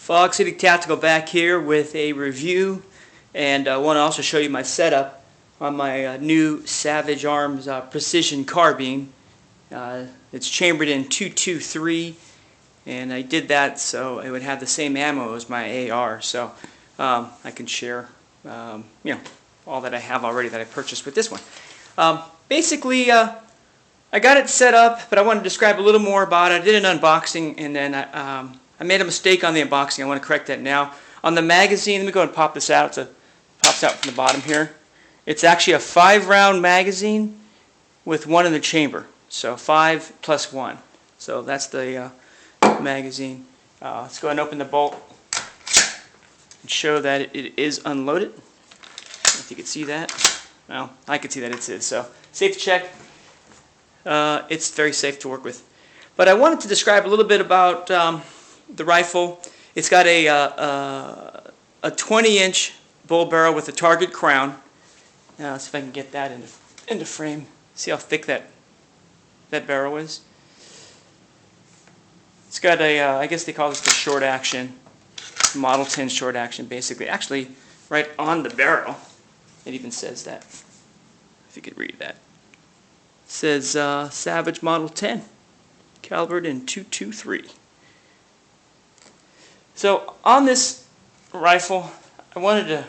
Fog City Tactical back here with a review, and I want to also show you my setup on my new Savage Arms Precision Carbine. It's chambered in .223, and I did that so it would have the same ammo as my AR, so I can share all that I have already that I purchased with this one. Basically, I got it set up, but I want to describe a little more about it. I did an unboxing, and then I made a mistake on the unboxing. I want to correct that now. On the magazine, let me go and pop this out. It pops out from the bottom here. It's actually a 5-round magazine with one in the chamber. So 5 plus 1. So that's the magazine. Let's go ahead and open the bolt and show that it is unloaded. I don't know if you can see that. Well, I can see that it is. So safe to check. It's very safe to work with. But I wanted to describe a little bit about the rifle. It's got a 20-inch bull barrel with a target crown. Now let's see if I can get that into frame. See how thick that barrel is. It's got a, I guess they call this the short action, Model 10 short action, basically. Actually, right on the barrel, it even says that. If you could read that. It says Savage Model 10, calibered in .223. So on this rifle, I wanted to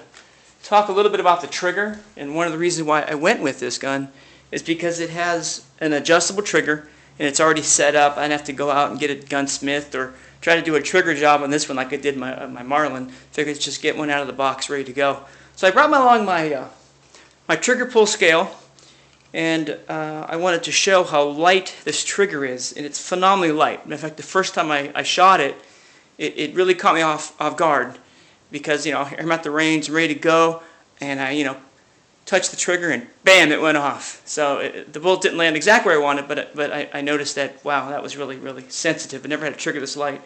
talk a little bit about the trigger, and one of the reasons why I went with this gun is because it has an adjustable trigger and it's already set up. I didn't have to go out and get it gunsmithed or try to do a trigger job on this one like I did my Marlin. Figured just get one out of the box ready to go. So I brought along my trigger pull scale, and I wanted to show how light this trigger is, and it's phenomenally light. In fact, the first time I shot it, it really caught me off guard, because I'm at the range, I'm ready to go, and I touched the trigger and bam, it went off. So the bullet didn't land exactly where I wanted, but I noticed that, wow, that was really sensitive. I never had a trigger this light.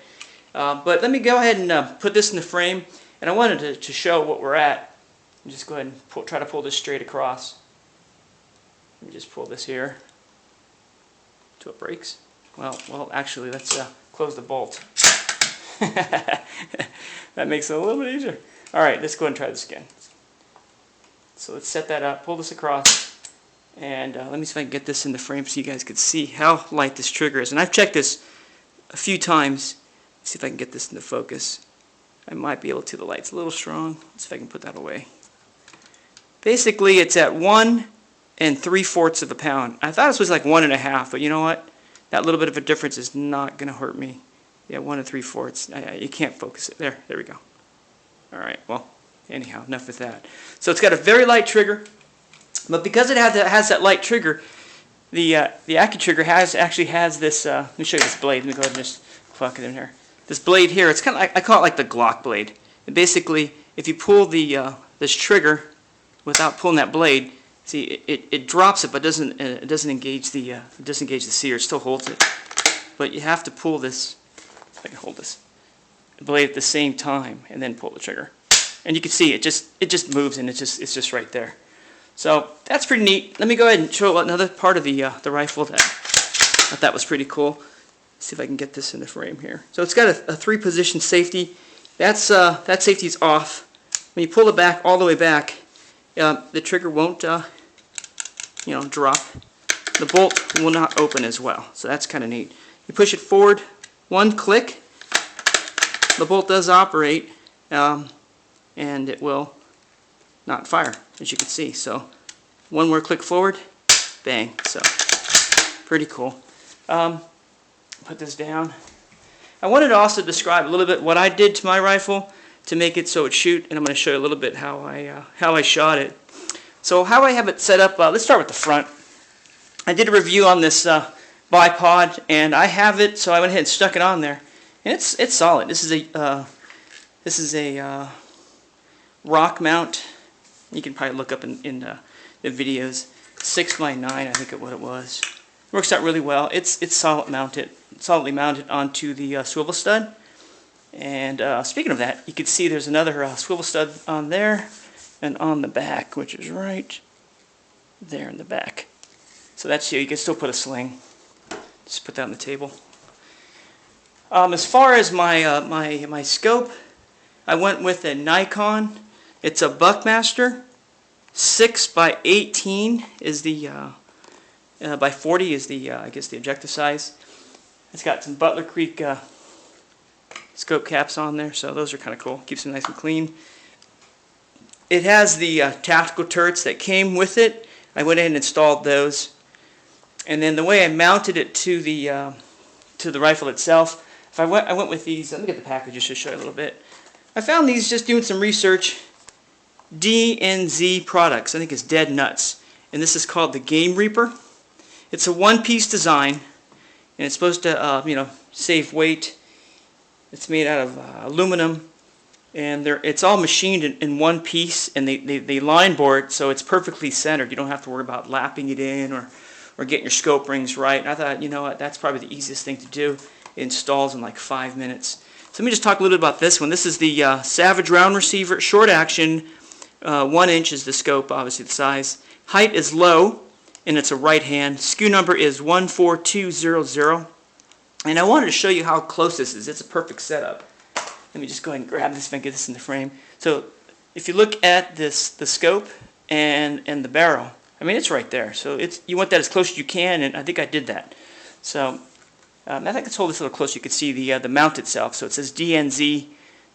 But let me go ahead and put this in the frame, and I wanted to show what we're at. Just go ahead and try to pull this straight across. Let me just pull this here until it breaks. Well, actually, let's close the bolt. That makes it a little bit easier. Alright, let's go ahead and try this again. So let's set that up, pull this across, and let me see if I can get this in the frame so you guys can see how light this trigger is. And I've checked this a few times. Let's see if I can get this into focus. I might be able to. The light's a little strong. Let's see if I can put that away. Basically, it's at 1 3/4 of a pound. I thought this was like 1 1/2, but you know what? That little bit of a difference is not going to hurt me. Yeah, 1 3/4. You can't focus it. There we go. Alright, well, anyhow, enough with that. So it's got a very light trigger, but because it has that light trigger, the accutrigger actually has this, let me show you this blade. Let me go ahead and just pluck it in here. This blade here, it's kind of like, I call it like the Glock blade. And basically, if you pull this trigger without pulling that blade, see, it drops it, but it doesn't engage the sear. It still holds it, but you have to pull this. If I can hold this blade at the same time and then pull the trigger, and you can see it just moves, and it's just right there. So that's pretty neat. Let me go ahead and show another part of the rifle that I thought was pretty cool. Let's see if I can get this in the frame here. So it's got a 3-position safety. That safety is off. When you pull it back all the way back, the trigger won't drop. The bolt will not open as well. So that's kind of neat. You push it forward, 1 click, the bolt does operate, and it will not fire, as you can see. So 1 more click forward, bang. So pretty cool. Put this down. I wanted to also describe a little bit what I did to my rifle to make it so it shoot, and I'm going to show you a little bit how I shot it. So how I have it set up, let's start with the front. I did a review on this bipod, and I have it, so I went ahead and stuck it on there, and it's solid. This is a rock mount. You can probably look up in the videos. 6x9, I think what it was. Works out really well. It's solidly mounted onto the swivel stud. And speaking of that, you can see there's another swivel stud on there and on the back, which is right there in the back. So that's you can still put a sling. Just put that on the table. As far as my scope, I went with a Nikon. It's a Buckmaster. 6 by 18 is the by 40 is the I guess the objective size. It's got some Butler Creek scope caps on there, so those are kind of cool. Keeps them nice and clean. It has the tactical turrets that came with it. I went in and installed those, and then the way I mounted it to the rifle itself, I went with these. Let me get the package just to show you a little bit. I found these just doing some research. DNZ products. I think it's Dead Nuts, and this is called the Game Reaper. It's a one-piece design, and it's supposed to save weight. It's made out of aluminum, and it's all machined in one piece, and they line bore so it's perfectly centered. You don't have to worry about lapping it in or getting your scope rings right. And I thought, you know what, that's probably the easiest thing to do. It installs in like 5 minutes. So let me just talk a little bit about this one. This is the Savage round receiver, short action, 1 inch is the scope, obviously the size. Height is low, and it's a right hand. SKU number is 14200. And I wanted to show you how close this is. It's a perfect setup. Let me just go ahead and grab this and get this in the frame. So if you look at the scope and the barrel, I mean, it's right there. So you want that as close as you can, and I think I did that. So I think let's hold this a little closer. You can see the mount itself. So it says DNZ.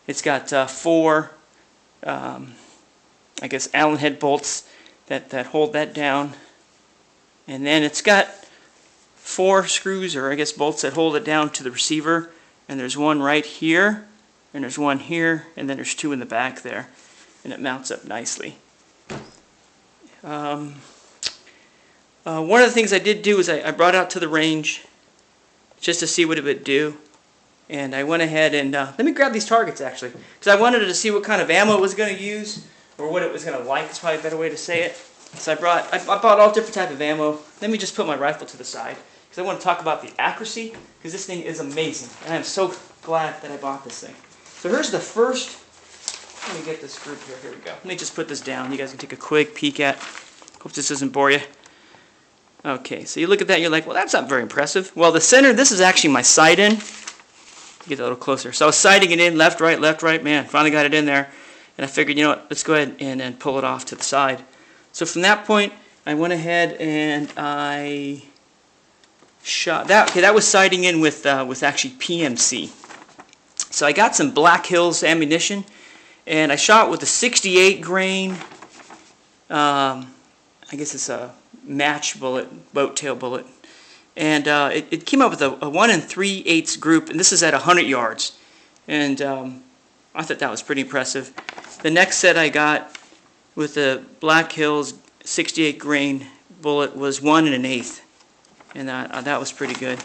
It's got 4, I guess, Allen head bolts that hold that down. And then it's got 4 screws, or I guess bolts, that hold it down to the receiver. And there's one right here, and there's one here, and then there's 2 in the back there. And it mounts up nicely. One of the things I did do is I brought it out to the range just to see what it would do. And I went ahead and, let me grab these targets actually, because I wanted to see what kind of ammo it was going to use, or what it was going to like, is probably a better way to say it. So I bought all different type of ammo. Let me just put my rifle to the side, because I want to talk about the accuracy, because this thing is amazing. And I'm so glad that I bought this thing. So here's the first, let me get this group here, here we go. Let me just put this down, you guys can take a quick peek at. Hope this doesn't bore you. Okay, so you look at that and you're like, well, that's not very impressive. Well, the center, this is actually my sight in. Get a little closer. So I was sighting it in, left, right, man, finally got it in there. And I figured, you know what, let's go ahead and pull it off to the side. So from that point, I went ahead and I shot that. Okay, that was sighting in with actually PMC. So I got some Black Hills ammunition, and I shot with a 68 grain. I guess it's a match bullet, boat tail bullet. And it came up with a 1 3/8 group, and this is at 100 yards. And I thought that was pretty impressive. The next set I got with the Black Hills 68 grain bullet was 1 1/8, and that was pretty good.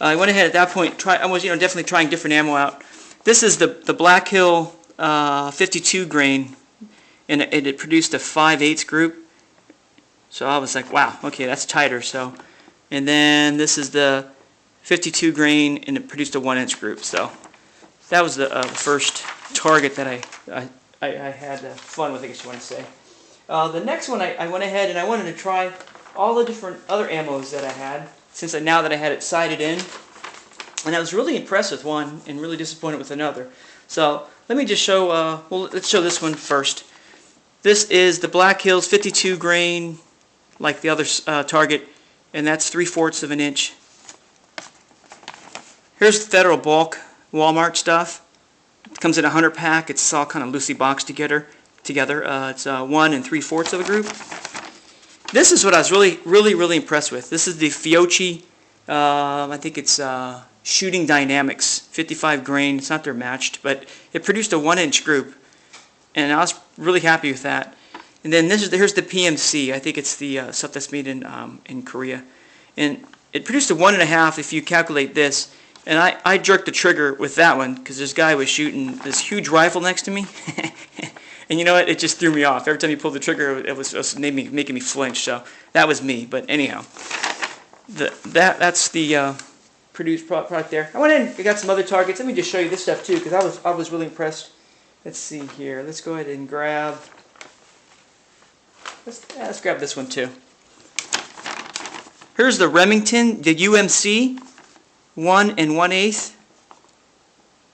I went ahead at that point. I was definitely trying different ammo out. This is the Black Hill 52 grain, and it produced a 5/8 group. So I was like, wow, okay, that's tighter. So, and then this is the 52 grain, and it produced a 1 inch group. So that was the first target that I had fun with, I guess you want to say. The next one, I went ahead and I wanted to try all the different other ammos that I had, now that I had it sighted in. And I was really impressed with one and really disappointed with another. So let me just show, well, let's show this one first. This is the Black Hills 52 grain, like the other target, and that's 3/4 of an inch. Here's the Federal Bulk Walmart stuff. It comes in a 100 pack. It's all kind of loosely boxed together. It's 1 3/4 of a group. This is what I was really impressed with. This is the Fiocchi, I think it's Shooting Dynamics 55 grain. It's not their matched, but it produced a 1 inch group, and I was really happy with that. And then here's the PMC. I think it's the stuff that's made in Korea, and it produced a 1 1/2 if you calculate this. And I jerked the trigger with that one because this guy was shooting this huge rifle next to me. And you know what? It just threw me off. Every time he pulled the trigger, it was making me flinch. So that was me. But anyhow, that's the produced product there. I went in. I got some other targets. Let me just show you this stuff too, because I was really impressed. Let's see here. Let's go ahead and grab. Let's grab this one too. Here's the Remington, the UMC 1 1/8.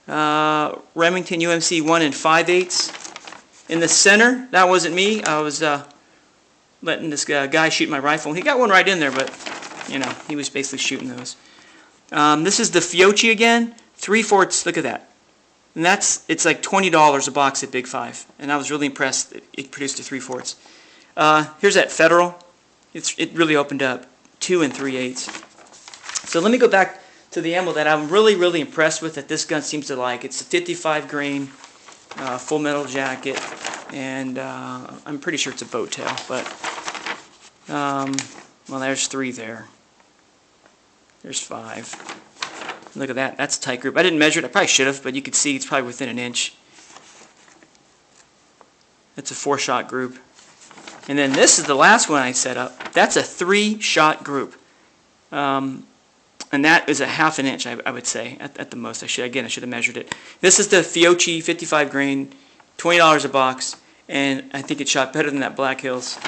Remington UMC 1 5/8. In the center, that wasn't me. I was letting this guy shoot my rifle. He got one right in there, but you know, he was basically shooting those. This is the Fiocchi again, 3/4. Look at that. And it's like $20 a box at Big 5, and I was really impressed that it produced a 3/4. Here's that Federal. It really opened up, 2 3/8. So let me go back to the ammo that I'm really impressed with that this gun seems to like. It's a 55 grain full metal jacket, and I'm pretty sure it's a boat tail, but well, there's 3 there. There's 5. Look at that. That's a tight group. I didn't measure it. I probably should have, but you can see it's probably within an inch. That's a 4-shot group. And then this is the last one I set up. That's a 3-shot group. And that is a ½ an inch, I would say, at the most. I should have measured it. This is the Fiocchi 55 grain, $20 a box, and I think it shot better than that Black Hills.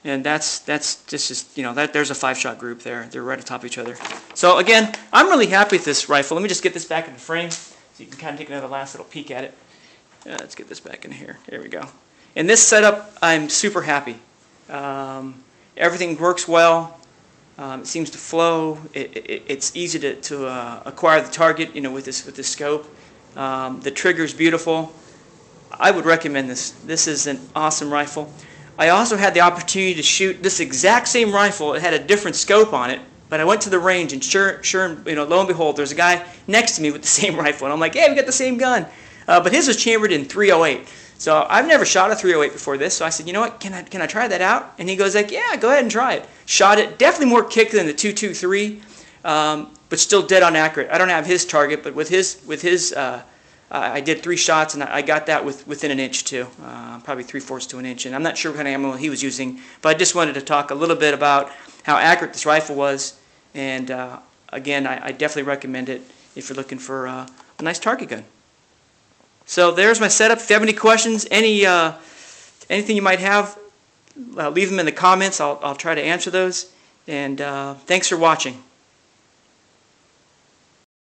And that's just you know, there's a 5-shot group there. They're right on top of each other. So again, I'm really happy with this rifle. Let me just get this back in the frame so you can kind of take another last little peek at it. Let's get this back in here. There we go. In this setup, I'm super happy. Everything works well. It seems to flow. It's easy to acquire the target, you know, with this scope. The trigger is beautiful. I would recommend this. This is an awesome rifle. I also had the opportunity to shoot this exact same rifle. It had a different scope on it, but I went to the range, and sure, you know, lo and behold, there's a guy next to me with the same rifle, and I'm like, hey, we got the same gun. But his was chambered in .308. So I've never shot a .308 before this, so I said, you know what, can I try that out? And he goes like, yeah, go ahead and try it. Shot it, definitely more kick than the .223, but still dead on accurate. I don't have his target, but with his I did 3 shots, and I got that within an inch too, probably 3/4 to an inch. And I'm not sure what kind of ammo he was using, but I just wanted to talk a little bit about how accurate this rifle was. And again, I definitely recommend it if you're looking for a nice target gun. So there's my setup. If you have any questions, anything you might have, leave them in the comments. I'll try to answer those. And thanks for watching.